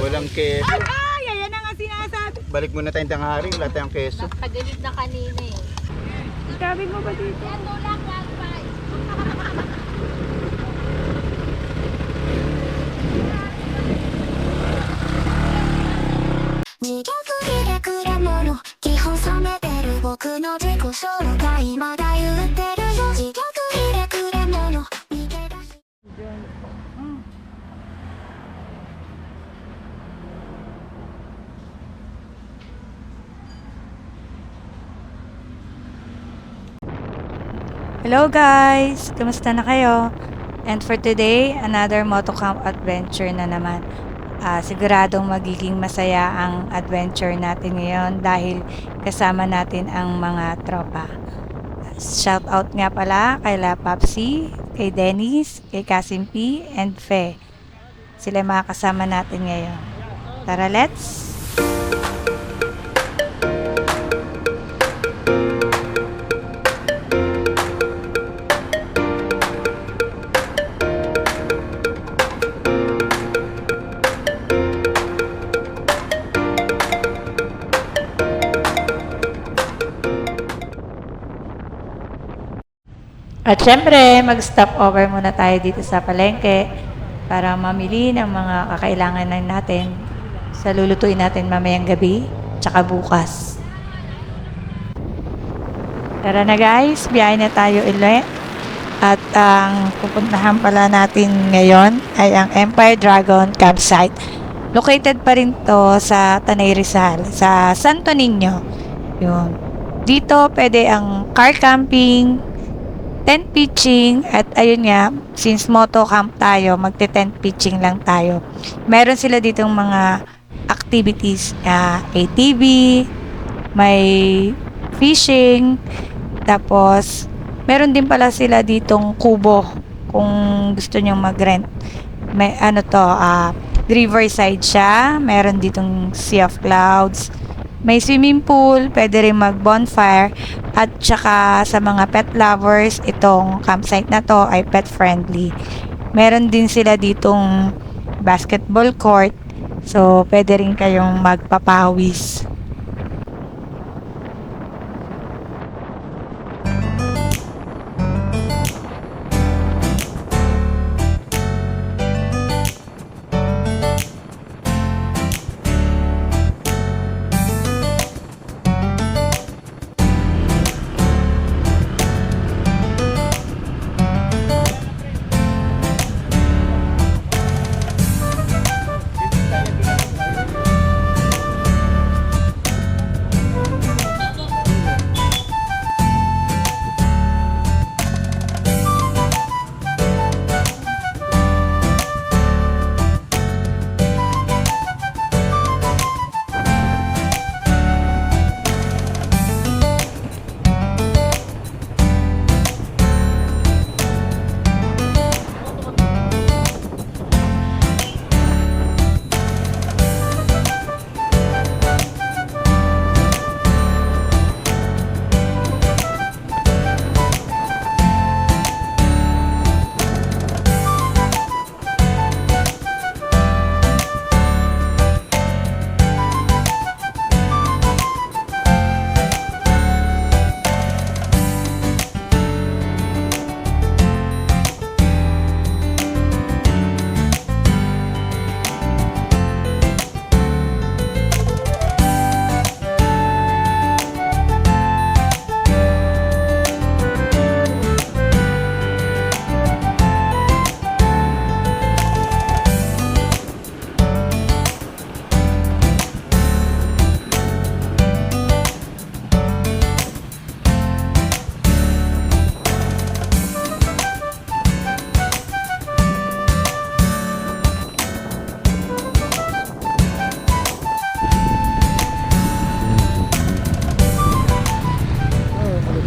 Walang keso. Ay, ayan na nga sinasabi. Balik muna tayong tanghari, wala tayong keso. Nakagilid na kanina eh. Sabi mo ba dito? Yan, tulak, lalpay.自虐でくれもの基本冷めてる僕の自己紹介まだ言ってるよ自虐でくれもの逃げ出し Hello guys! Kamusta na kayo? And for today, another motocamp adventure na naman. Siguradong magiging masaya ang adventure natin ngayon dahil kasama natin ang mga tropa. Shout out nga pala kay La Papsi, kay Dennis, kay Kasim P, and Fe. Sila mga kasama natin ngayon. Tara, let's! At syempre, mag-stop over muna tayo dito sa palengke para mamili ng mga kakailangan lang natin sa lulutuin natin mamayang gabi tsaka bukas. Tara na guys, biyahe na tayo ulit. At ang pupuntahan pala natin ngayon ay ang Empire Dragon Campsite. Located pa rin to sa Tanay Rizal, sa Santo Niño. Yun. Dito pwede ang car camping, tent pitching, at ayun nga, since moto camp tayo, magte-tent pitching lang tayo. Meron sila ditong mga activities, ATV, may fishing, tapos meron din pala sila ditong kubo kung gusto nyo mag-rent. May riverside siya, meron ditong Sea of Clouds, may swimming pool, pwede rin mag-bonfire, at saka sa mga pet lovers, itong campsite na to ay pet friendly. Meron din sila ditong basketball court, so pwede rin kayong magpapawis.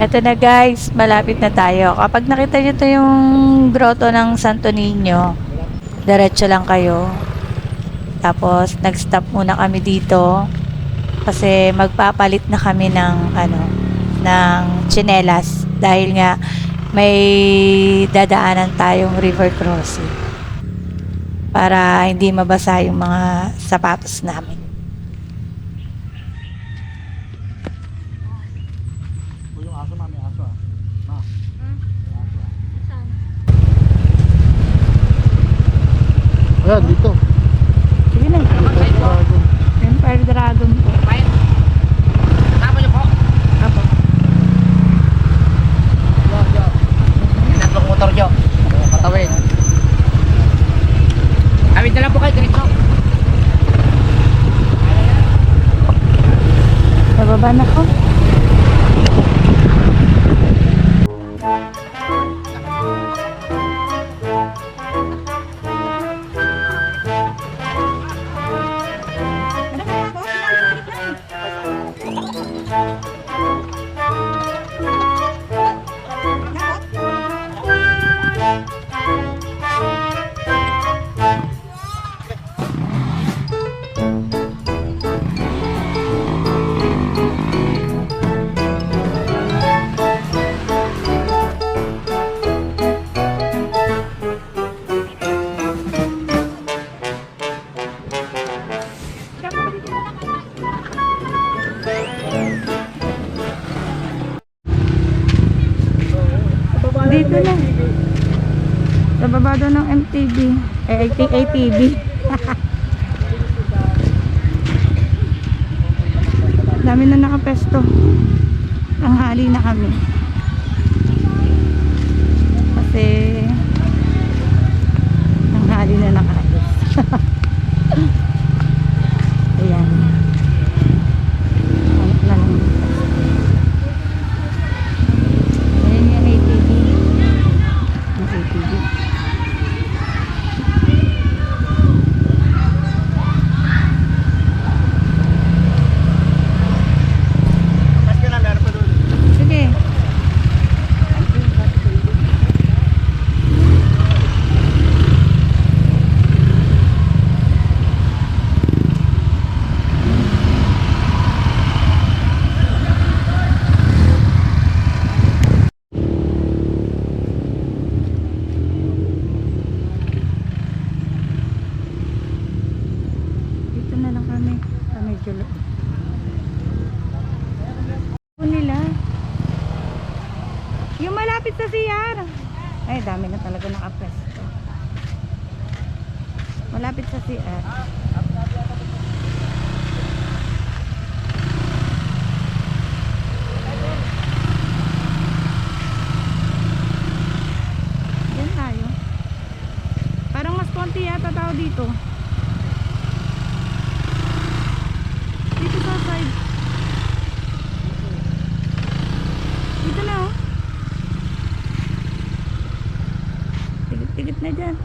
Eto na guys, malapit na tayo. Kapag nakita nyo to yung grotto ng Santo Niño, diretso lang kayo. Tapos nag-stop muna kami dito kasi magpapalit na kami ng tsinelas dahil nga may dadaanan tayong river crossing. para hindi mabasa yung mga sapatos namin. Yung aso mami, aso ah. Saan? Ayan, dito. Sige na. Empire Dragon po. Tama niyo po. Apo. Inatlong motor niyo. Patawin. Awit na lang po kayo, diretso. Nababa na ko. Dito na. Sa baba daw ng MTV. ATV. Dami na nakapesto. Ang hali na kami. Kasi ang hali na nakaalis. Ayan. Hanap na lang. Ayan yung ATV. Ang ATV. Mas ka na, meron pa doon. Sige. Dito na lang kami. Medyo loob. Nila. Yung malapit sa CR. Ay, dami na talaga nakapresto. Malapit sa CR. Diyan tayo. Parang mas konti yata tao dito. Dito sa side. Dito na oh. Tigit-tigit na dyan.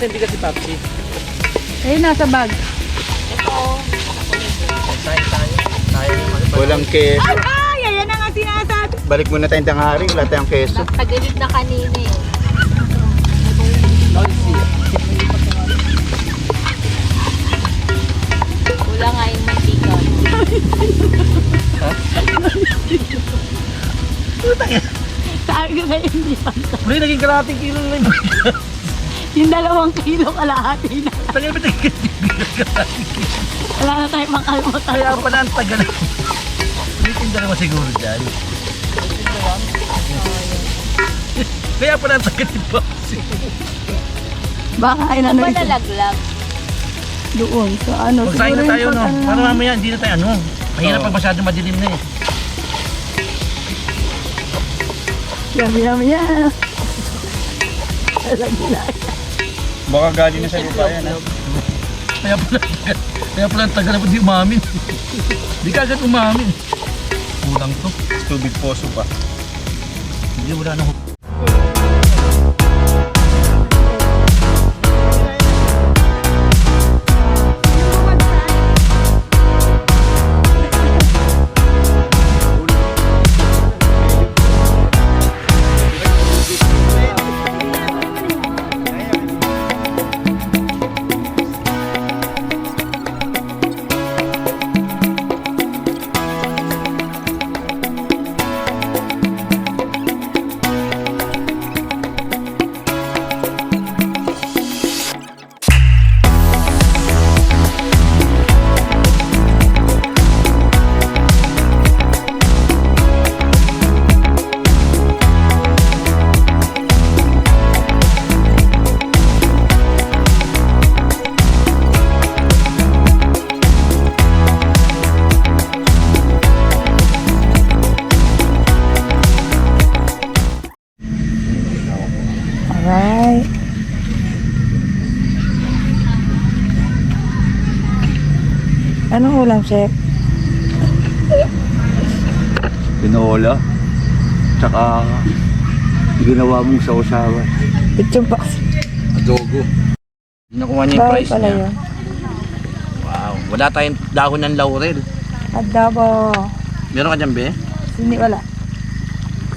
Kasi hindi kasi Papsi. Ayun, nasa bag. Tayo tayo. Tayo yung Walang keso. Ay, ayan na nga sinasabi. Balik muna tayong tanghari, wala tayong keso. Tagilid na kanina eh. Wala nga yung mantika. Sabi ko kayo hindi pa. Uli, naging kalahating kilo na lang. Yung 2 kilo kalahati na. Tagal ba naging kalahating kilo? Wala na tayong makalmutan. Kaya pala ang tagal. May tinda naman siguro dyan. Kaya pala ang tagal ni Papsi. Baka ay ano ito. Malalaglag. Doon. So ano. Magsahin na siguro tayo, yung no? pag- Para mamaya, hindi na tayo, ano? Mahirap pag masyado madilim na eh. Yum. Baka galing na sa lupa yan. Kaya pala ang tagal na po di umamin. Di ka agad umamin. Kulang to. Tubig poso pa. Hindi wala na. Alright. Anong ulam, Chef? Pinola. Tsaka ginawa mong sausawan. Lechon box. Adobo. Nakuha niya yung Bawal price pala niya. yun. Wow. Wala tayong dahon ng laurel. Adobo. Meron ka dyan, be? Wala.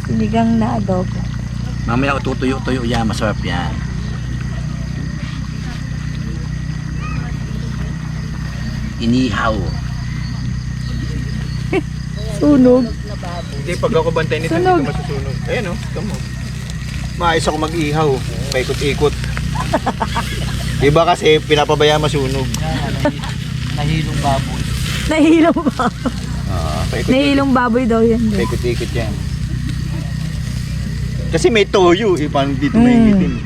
Sinigang na adobo. Mamaya tutuyo-tuyo yan. Masarap yan. Inihaw. Sunog. Hindi, pag ako bantay nito, Sunog. hindi ko masusunog. Ayan o, tamo. Maayos ako mag-ihaw. Paikot-ikot. Iba kasi pinapabayaan masunog. Nahilong baboy. Nahilong baboy. Paikot-ikot. Nahilong baboy daw yan. Paikot-ikot yan. Kasi may toyo, paano dito maingitin?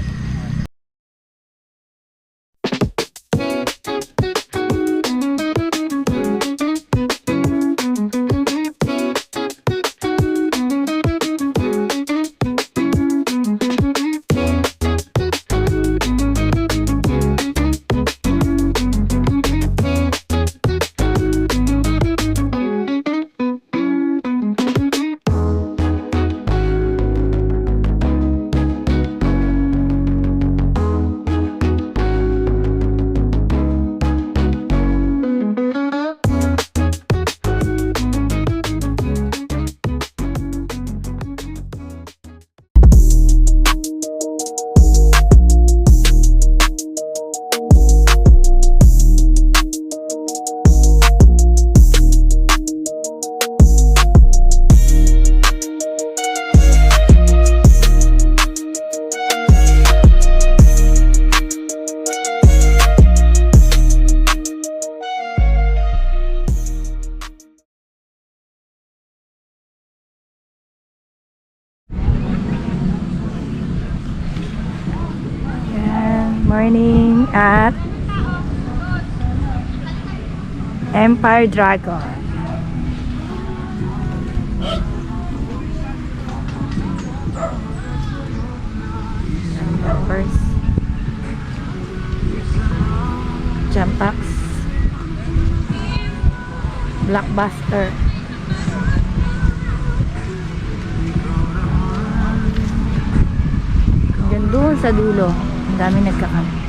Morning at Empire Dragon. First Jampax Blockbuster. Diyan doon sa dulo, ang dami nagkakampi.